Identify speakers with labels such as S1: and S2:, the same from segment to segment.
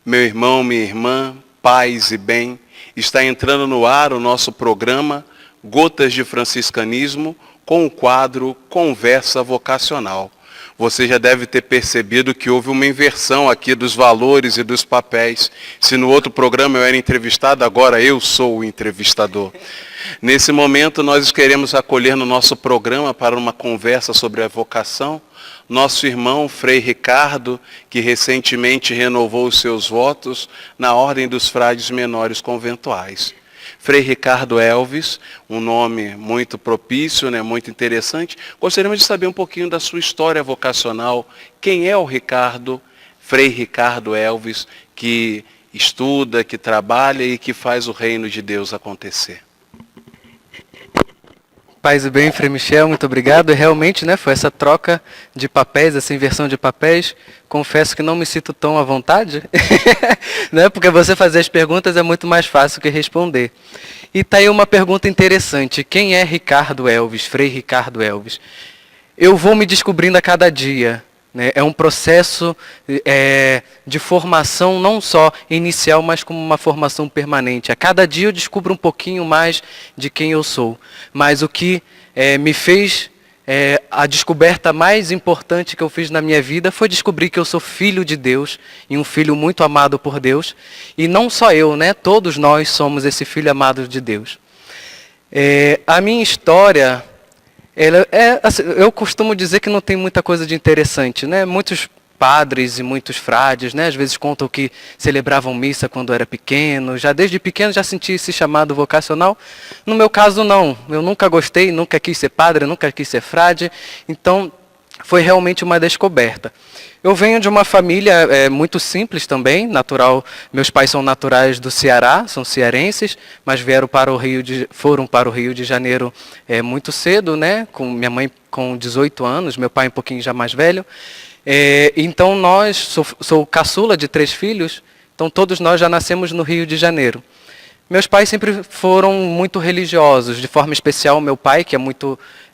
S1: Meu irmão, minha irmã, paz e bem, está entrando no ar o nosso programa Gotas de Franciscanismo com o quadro Conversa Vocacional. Você já deve ter percebido que houve uma inversão aqui dos valores e dos papéis. Se no outro programa eu era entrevistado, agora eu sou o entrevistador. Nesse momento nós queremos acolher no nosso programa para uma conversa sobre a vocação nosso irmão Frei Ricardo, que recentemente renovou os seus votos na Ordem dos Frades Menores Conventuais. Frei Ricardo Elvis, um nome muito propício, muito interessante. Gostaríamos de saber um pouquinho da sua história vocacional. Quem é o Ricardo, Frei Ricardo Elvis, que estuda, que trabalha e que faz o reino de Deus acontecer?
S2: Paz e bem, Frei Michel, muito obrigado. E realmente, foi essa troca de papéis, essa inversão de papéis. Confesso que não me sinto tão à vontade, porque você fazer as perguntas é muito mais fácil que responder. E está aí uma pergunta interessante. Quem é Ricardo Elvis, Frei Ricardo Elvis? Eu vou me descobrindo a cada dia. É um processo de formação não só inicial, mas como uma formação permanente. A cada dia eu descubro um pouquinho mais de quem eu sou. Mas o que me fez, a descoberta mais importante que eu fiz na minha vida foi descobrir que eu sou filho de Deus e um filho muito amado por Deus. E não só eu, todos nós somos esse filho amado de Deus. A minha história... eu costumo dizer que não tem muita coisa de interessante, Muitos padres e muitos frades, às vezes contam que celebravam missa quando era pequeno, já desde pequeno já senti esse chamado vocacional. No meu caso não, eu nunca gostei, nunca quis ser padre, nunca quis ser frade, então foi realmente uma descoberta. Eu venho de uma família muito simples também, natural. Meus pais são naturais do Ceará, são cearenses, mas foram para o Rio de Janeiro muito cedo, com minha mãe com 18 anos, meu pai um pouquinho já mais velho. Então sou caçula de 3 filhos, então todos nós já nascemos no Rio de Janeiro. Meus pais sempre foram muito religiosos, de forma especial meu pai, que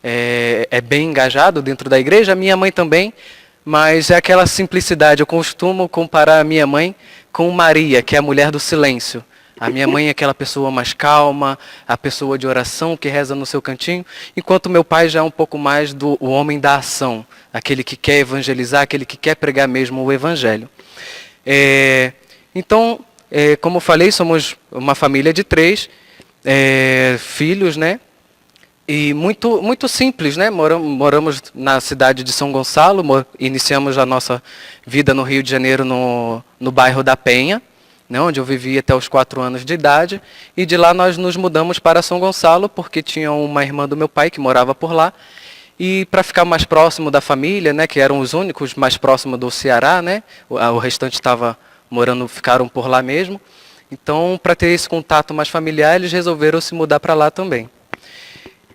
S2: é bem engajado dentro da igreja, minha mãe também. Mas é aquela simplicidade. Eu costumo comparar a minha mãe com Maria, que é a mulher do silêncio. A minha mãe é aquela pessoa mais calma, a pessoa de oração que reza no seu cantinho, enquanto meu pai já é um pouco mais o homem da ação, aquele que quer evangelizar, aquele que quer pregar mesmo o evangelho. Então, como eu falei, somos uma família de 3 filhos, E muito simples, Moramos na cidade de São Gonçalo, iniciamos a nossa vida no Rio de Janeiro, no bairro da Penha, onde eu vivi até os 4 anos de idade. E de lá nós nos mudamos para São Gonçalo, porque tinha uma irmã do meu pai que morava por lá. E para ficar mais próximo da família, que eram os únicos mais próximos do Ceará, o restante ficaram por lá mesmo. Então, para ter esse contato mais familiar, eles resolveram se mudar para lá também.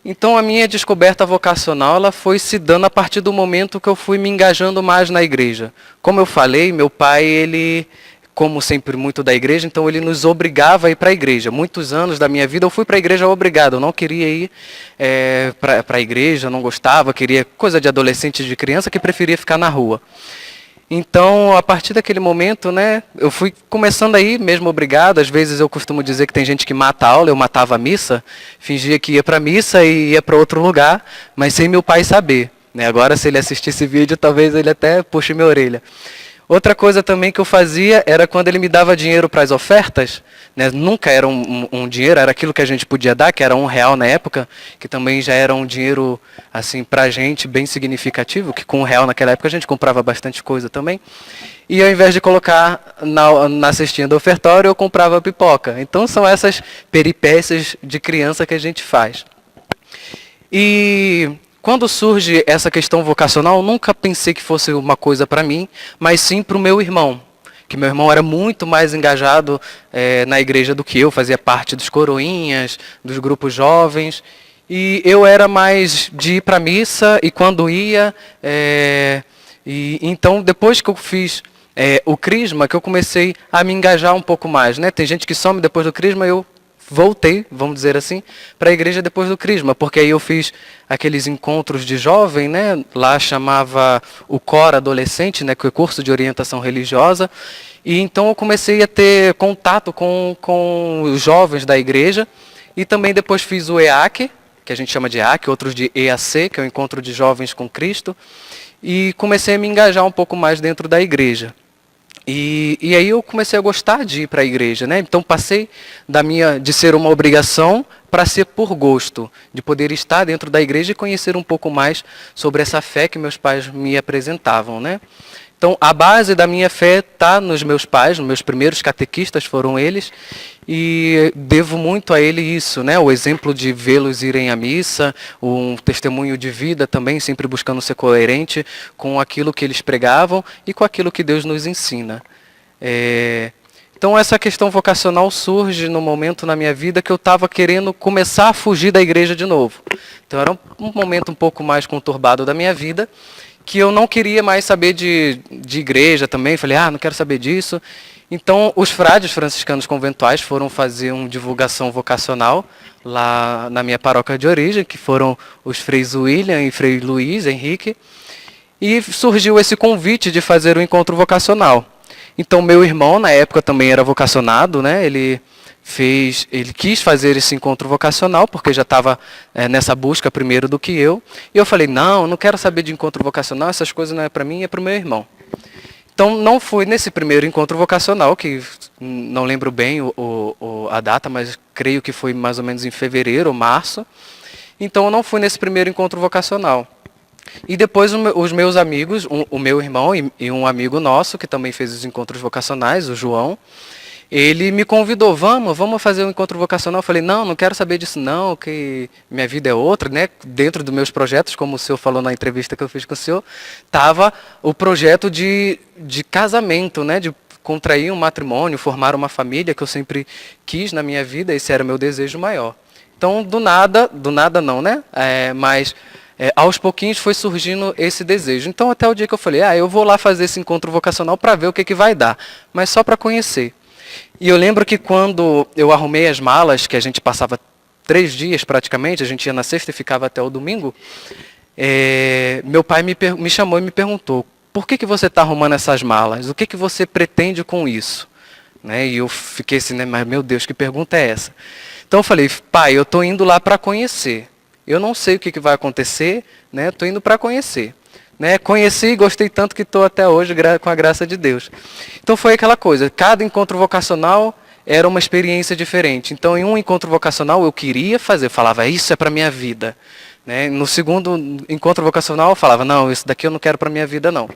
S2: Então a minha descoberta vocacional ela foi se dando a partir do momento que eu fui me engajando mais na igreja. Como eu falei, meu pai, ele, como sempre muito da igreja, então ele nos obrigava a ir para a igreja. Muitos anos da minha vida eu fui para a igreja obrigado, eu não queria ir para a igreja, não gostava, queria coisa de adolescente, de criança, que preferia ficar na rua. Então, a partir daquele momento, eu fui começando a ir mesmo obrigado. Às vezes eu costumo dizer que tem gente que mata a aula, eu matava a missa, fingia que ia para a missa e ia para outro lugar, mas sem meu pai saber. Agora, se ele assistir esse vídeo, talvez ele até puxe minha orelha. Outra coisa também que eu fazia era quando ele me dava dinheiro para as ofertas, nunca era um dinheiro, era aquilo que a gente podia dar, que era R$1 na época, que também já era um dinheiro, assim, para a gente bem significativo, que com R$1 naquela época a gente comprava bastante coisa também. E ao invés de colocar na cestinha do ofertório, eu comprava pipoca. Então são essas peripécias de criança que a gente faz. E quando surge essa questão vocacional, eu nunca pensei que fosse uma coisa para mim, mas sim para o meu irmão. Que meu irmão era muito mais engajado na igreja do que eu, fazia parte dos coroinhas, dos grupos jovens. E eu era mais de ir para a missa, e quando ia... então, depois que eu fiz o crisma, que eu comecei a me engajar um pouco mais. Tem gente que some depois do crisma, eu voltei, vamos dizer assim, para a igreja depois do Crisma, porque aí eu fiz aqueles encontros de jovem, né? Lá chamava o COR Adolescente, né? Que é o curso de orientação religiosa. E então eu comecei a ter contato com os jovens da igreja. E também depois fiz o EAC, que a gente chama de EAC, outros de EAC, que é o Encontro de Jovens com Cristo. E comecei a me engajar um pouco mais dentro da igreja. E aí eu comecei a gostar de ir para a igreja, né? Então passei de ser uma obrigação para ser por gosto, de poder estar dentro da igreja e conhecer um pouco mais sobre essa fé que meus pais me apresentavam, né? Então, a base da minha fé está nos meus pais, nos meus primeiros catequistas foram eles, e devo muito a ele isso, né? O exemplo de vê-los irem à missa, um testemunho de vida também, sempre buscando ser coerente com aquilo que eles pregavam e com aquilo que Deus nos ensina. Então, essa questão vocacional surge no momento na minha vida que eu estava querendo começar a fugir da igreja de novo. Então, era um momento um pouco mais conturbado da minha vida, que eu não queria mais saber de igreja também. Falei, não quero saber disso. Então, os frades franciscanos conventuais foram fazer uma divulgação vocacional lá na minha paróquia de origem, que foram os freis William e frei Luiz Henrique. E surgiu esse convite de fazer um encontro vocacional. Então, meu irmão, na época, também era vocacionado, né? Ele quis fazer esse encontro vocacional, porque já estava nessa busca primeiro do que eu. E eu falei, não quero saber de encontro vocacional, essas coisas não é para mim, é para o meu irmão. Então, não fui nesse primeiro encontro vocacional, que não lembro bem a data, mas creio que foi mais ou menos em fevereiro ou março. Então, eu não fui nesse primeiro encontro vocacional. E depois os meus amigos, o meu irmão e um amigo nosso, que também fez os encontros vocacionais, o João, ele me convidou, vamos fazer um encontro vocacional. Eu falei, não quero saber disso não, que minha vida é outra, né? Dentro dos meus projetos, como o senhor falou na entrevista que eu fiz com o senhor, estava o projeto de casamento, né? De contrair um matrimônio, formar uma família, que eu sempre quis na minha vida, esse era o meu desejo maior. Então, do nada não, né? Mas aos pouquinhos foi surgindo esse desejo. Então, até o dia que eu falei, eu vou lá fazer esse encontro vocacional para ver o que vai dar, mas só para conhecer. E eu lembro que quando eu arrumei as malas, que a gente passava 3 dias praticamente, a gente ia na sexta e ficava até o domingo, meu pai me chamou e me perguntou, por que você está arrumando essas malas? O que você pretende com isso? Né? E eu fiquei assim, né, mas meu Deus, que pergunta é essa? Então eu falei, pai, eu estou indo lá para conhecer. Eu não sei o que vai acontecer, né? Estou indo para conhecer. Né? Conheci e gostei tanto que estou até hoje com a graça de Deus. Então foi aquela coisa, cada encontro vocacional era uma experiência diferente. Então em um encontro vocacional eu queria fazer, eu falava, isso é para a minha vida. Né? No segundo encontro vocacional eu falava, não, isso daqui eu não quero para a minha vida não.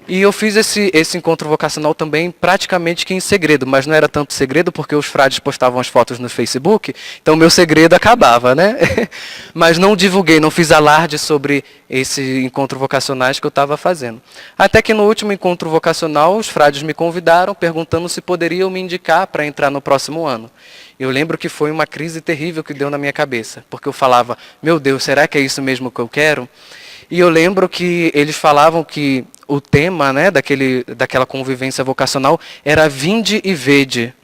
S2: E eu fiz esse encontro vocacional também praticamente que em segredo, mas não era tanto segredo porque os frades postavam as fotos no Facebook, então meu segredo acabava, né? Mas não divulguei, não fiz alarde sobre esse encontro vocacionais que eu estava fazendo. Até que no último encontro vocacional, os frades me convidaram, perguntando se poderiam me indicar para entrar no próximo ano. Eu lembro que foi uma crise terrível que deu na minha cabeça, porque eu falava, meu Deus, será que é isso mesmo que eu quero? E eu lembro que eles falavam que o tema, né, daquela convivência vocacional era vinde e vede.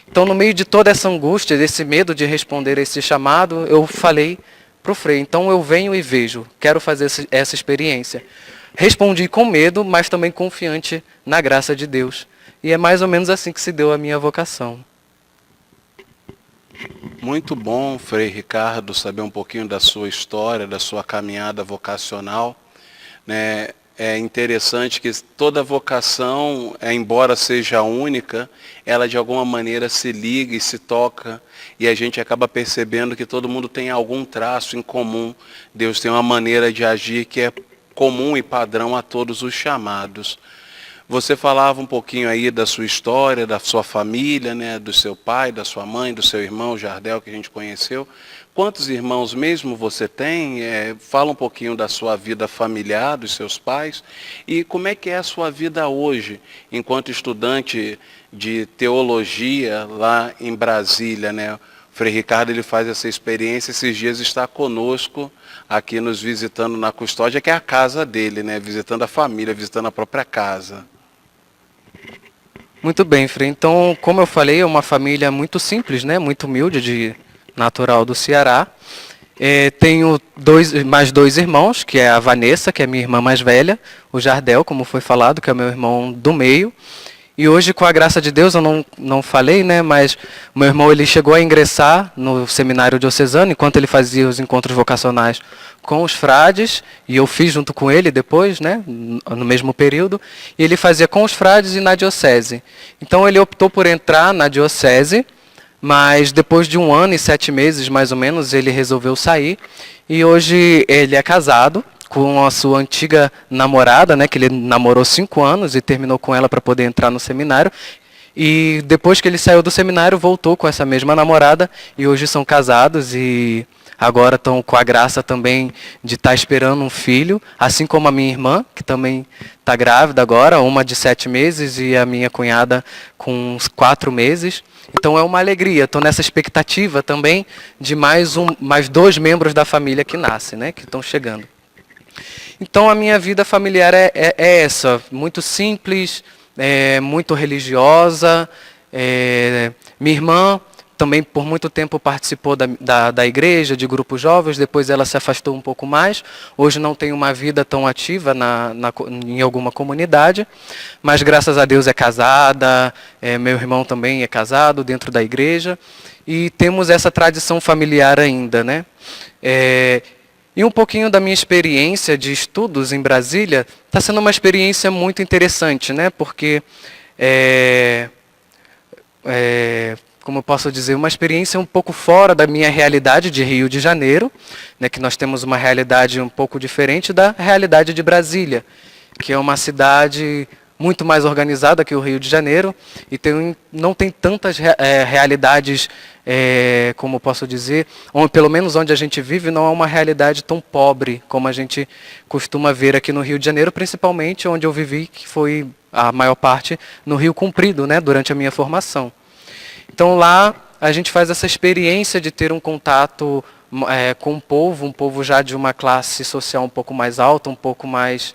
S2: Então, no meio de toda essa angústia, desse medo de responder esse chamado, eu falei para o Frei, então eu venho e vejo, quero fazer essa experiência. Respondi com medo, mas também confiante na graça de Deus. E é mais ou menos assim que se deu a minha vocação.
S1: Muito bom, Frei Ricardo, saber um pouquinho da sua história, da sua caminhada vocacional. Né? É interessante que toda vocação, embora seja única, ela de alguma maneira se liga e se toca, e a gente acaba percebendo que todo mundo tem algum traço em comum. Deus tem uma maneira de agir que é comum e padrão a todos os chamados. Você falava um pouquinho aí da sua história, da sua família, né, do seu pai, da sua mãe, do seu irmão Jardel, que a gente conheceu. Quantos irmãos mesmo você tem? Fala um pouquinho da sua vida familiar, dos seus pais. E como é que é a sua vida hoje, enquanto estudante de teologia lá em Brasília, né? O Frei Ricardo ele faz essa experiência, esses dias está conosco aqui nos visitando na Custódia, que é a casa dele, né? Visitando a família, visitando a própria casa.
S2: Muito bem, Frei. Então, como eu falei, é uma família muito simples, né? Muito humilde, de natural do Ceará. Tenho mais dois irmãos, que é a Vanessa, que é minha irmã mais velha, o Jardel, como foi falado, que é o meu irmão do meio. E hoje, com a graça de Deus, eu não falei, né? Mas o meu irmão ele chegou a ingressar no seminário diocesano, enquanto ele fazia os encontros vocacionais com os frades, e eu fiz junto com ele depois, né? No mesmo período, e ele fazia com os frades e na diocese. Então ele optou por entrar na diocese, mas depois de 1 ano e 7 meses, mais ou menos, ele resolveu sair. E hoje ele é casado com a sua antiga namorada, né, que ele namorou 5 anos e terminou com ela para poder entrar no seminário. E depois que ele saiu do seminário, voltou com essa mesma namorada e hoje são casados e agora estão com a graça também de estar esperando um filho, assim como a minha irmã, que também está grávida agora, uma de 7 meses e a minha cunhada com uns 4 meses. Então é uma alegria, estou nessa expectativa também de mais 2 membros da família que nascem, né, que estão chegando. Então a minha vida familiar é essa, muito simples, muito religiosa. Minha irmã também por muito tempo participou da igreja, de grupos jovens, depois ela se afastou um pouco mais. Hoje não tem uma vida tão ativa em alguma comunidade, mas graças a Deus é casada, meu irmão também é casado dentro da igreja, e temos essa tradição familiar ainda, né? E um pouquinho da minha experiência de estudos em Brasília está sendo uma experiência muito interessante, né? Porque, como eu posso dizer, uma experiência um pouco fora da minha realidade de Rio de Janeiro, né? Que nós temos uma realidade um pouco diferente da realidade de Brasília, que é uma cidade muito mais organizada que o Rio de Janeiro e não tem tantas realidades, como posso dizer, pelo menos onde a gente vive, não é uma realidade tão pobre como a gente costuma ver aqui no Rio de Janeiro, principalmente onde eu vivi, que foi a maior parte no Rio Comprido, né, durante a minha formação. Então lá a gente faz essa experiência de ter um contato com o povo, um povo já de uma classe social um pouco mais alta, um pouco mais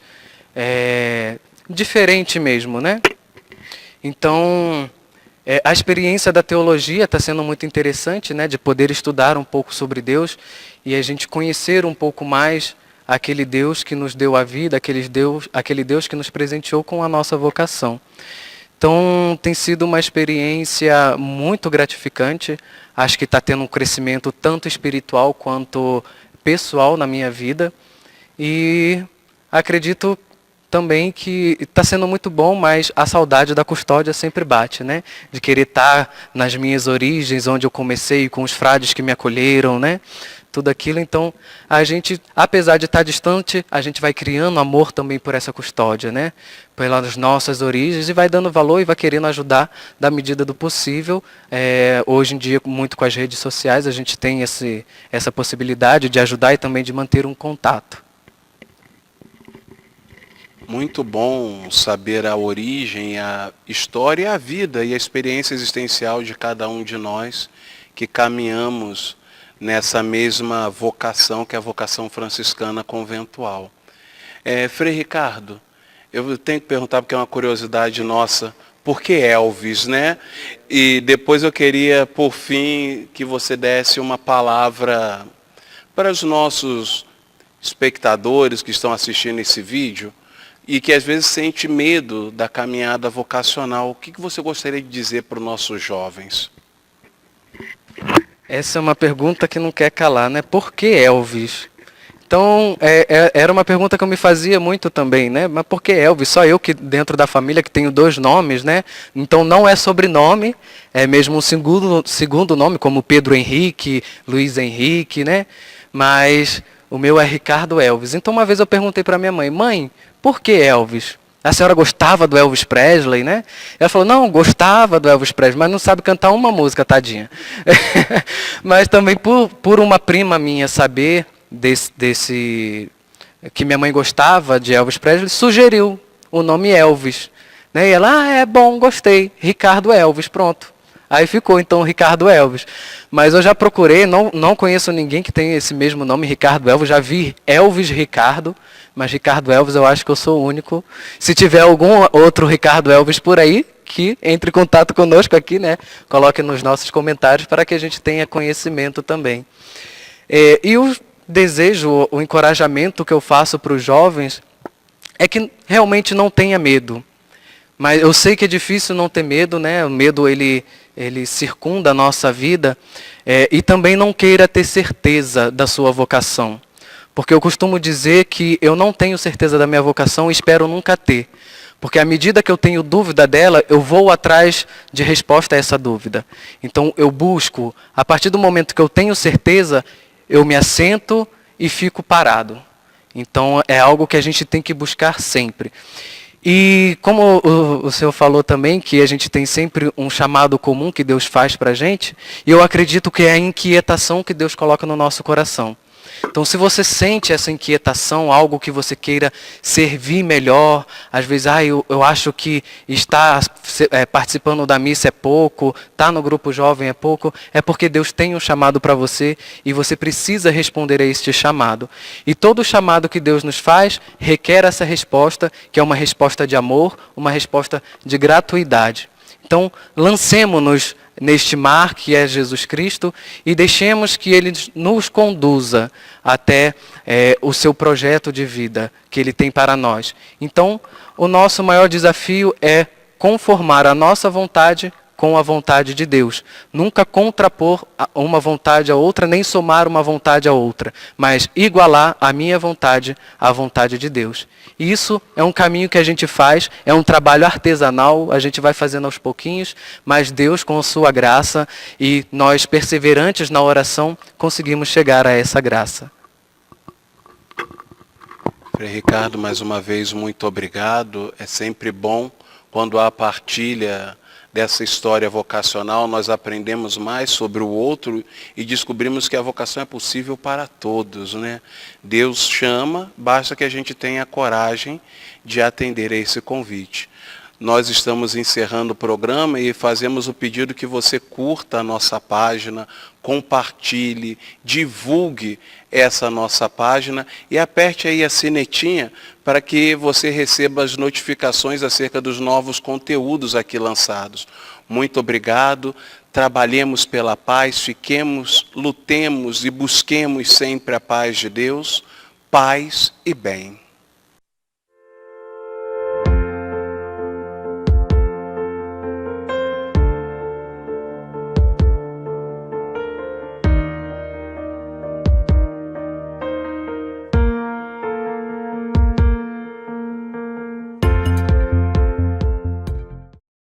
S2: diferente mesmo, né? Então, a experiência da teologia está sendo muito interessante, né? De poder estudar um pouco sobre Deus e a gente conhecer um pouco mais aquele Deus que nos deu a vida, aquele Deus que nos presenteou com a nossa vocação. Então, tem sido uma experiência muito gratificante. Acho que está tendo um crescimento tanto espiritual quanto pessoal na minha vida. E acredito também que está sendo muito bom, mas a saudade da custódia sempre bate, né? De querer estar nas minhas origens, onde eu comecei, com os frades que me acolheram, né? Tudo aquilo. Então, a gente, apesar de estar distante, a gente vai criando amor também por essa custódia, né? Pelas nossas origens, e vai dando valor e vai querendo ajudar da medida do possível. Hoje em dia, muito com as redes sociais, a gente tem essa possibilidade de ajudar e também de manter um contato.
S1: Muito bom saber a origem, a história, a vida e a experiência existencial de cada um de nós que caminhamos nessa mesma vocação, que é a vocação franciscana conventual. Frei Ricardo, eu tenho que perguntar, porque é uma curiosidade nossa, por que Elvis, né? E depois eu queria, por fim, que você desse uma palavra para os nossos espectadores que estão assistindo esse vídeo, e que às vezes sente medo da caminhada vocacional. O que você gostaria de dizer para os nossos jovens?
S2: Essa é uma pergunta que não quer calar, né? Por que Elvis? Então, era uma pergunta que eu me fazia muito também, né? Mas por que Elvis? Só eu que dentro da família que tenho 2 nomes, né? Então não é sobrenome, é mesmo um segundo nome, como Pedro Henrique, Luiz Henrique, né? Mas o meu é Ricardo Elvis. Então uma vez eu perguntei para minha mãe, mãe, por que Elvis? A senhora gostava do Elvis Presley, né? Ela falou, não, gostava do Elvis Presley, mas não sabe cantar uma música, tadinha. Mas também por uma prima minha saber que minha mãe gostava de Elvis Presley, sugeriu o nome Elvis. Né? E ela, é bom, gostei, Ricardo Elvis, pronto. Aí ficou, então, Ricardo Elvis. Mas eu já procurei, não conheço ninguém que tenha esse mesmo nome, Ricardo Elvis. Já vi Elvis Ricardo, mas Ricardo Elvis eu acho que eu sou o único. Se tiver algum outro Ricardo Elvis por aí, que entre em contato conosco aqui, né? Coloque nos nossos comentários para que a gente tenha conhecimento também. E o desejo, o encorajamento que eu faço para os jovens é que realmente não tenha medo. Mas eu sei que é difícil não ter medo, né? O medo, ele circunda a nossa vida. E também não queira ter certeza da sua vocação. Porque eu costumo dizer que eu não tenho certeza da minha vocação e espero nunca ter. Porque à medida que eu tenho dúvida dela, eu vou atrás de resposta a essa dúvida. Então eu busco, a partir do momento que eu tenho certeza, eu me assento e fico parado. Então é algo que a gente tem que buscar sempre. E como o senhor falou também, que a gente tem sempre um chamado comum que Deus faz para a gente, e eu acredito que é a inquietação que Deus coloca no nosso coração. Então, se você sente essa inquietação, algo que você queira servir melhor, às vezes, eu acho que estar participando da missa é pouco, estar no grupo jovem é pouco, é porque Deus tem um chamado para você e você precisa responder a este chamado. E todo chamado que Deus nos faz requer essa resposta, que é uma resposta de amor, uma resposta de gratuidade. Então, lancemo-nos neste mar que é Jesus Cristo e deixemos que Ele nos conduza até o seu projeto de vida que Ele tem para nós. Então, o nosso maior desafio é conformar a nossa vontade com a vontade de Deus. Nunca contrapor uma vontade à outra, nem somar uma vontade à outra, mas igualar a minha vontade à vontade de Deus. E isso é um caminho que a gente faz, é um trabalho artesanal, a gente vai fazendo aos pouquinhos, mas Deus, com a sua graça e nós perseverantes na oração, conseguimos chegar a essa graça.
S1: Frei Ricardo, mais uma vez, muito obrigado. É sempre bom quando há partilha dessa história vocacional, nós aprendemos mais sobre o outro e descobrimos que a vocação é possível para todos, né? Deus chama, basta que a gente tenha coragem de atender a esse convite. Nós estamos encerrando o programa e fazemos o pedido que você curta a nossa página, compartilhe, divulgue essa nossa página e aperte aí a sinetinha para que você receba as notificações acerca dos novos conteúdos aqui lançados. Muito obrigado, trabalhemos pela paz, fiquemos, lutemos e busquemos sempre a paz de Deus, paz e bem.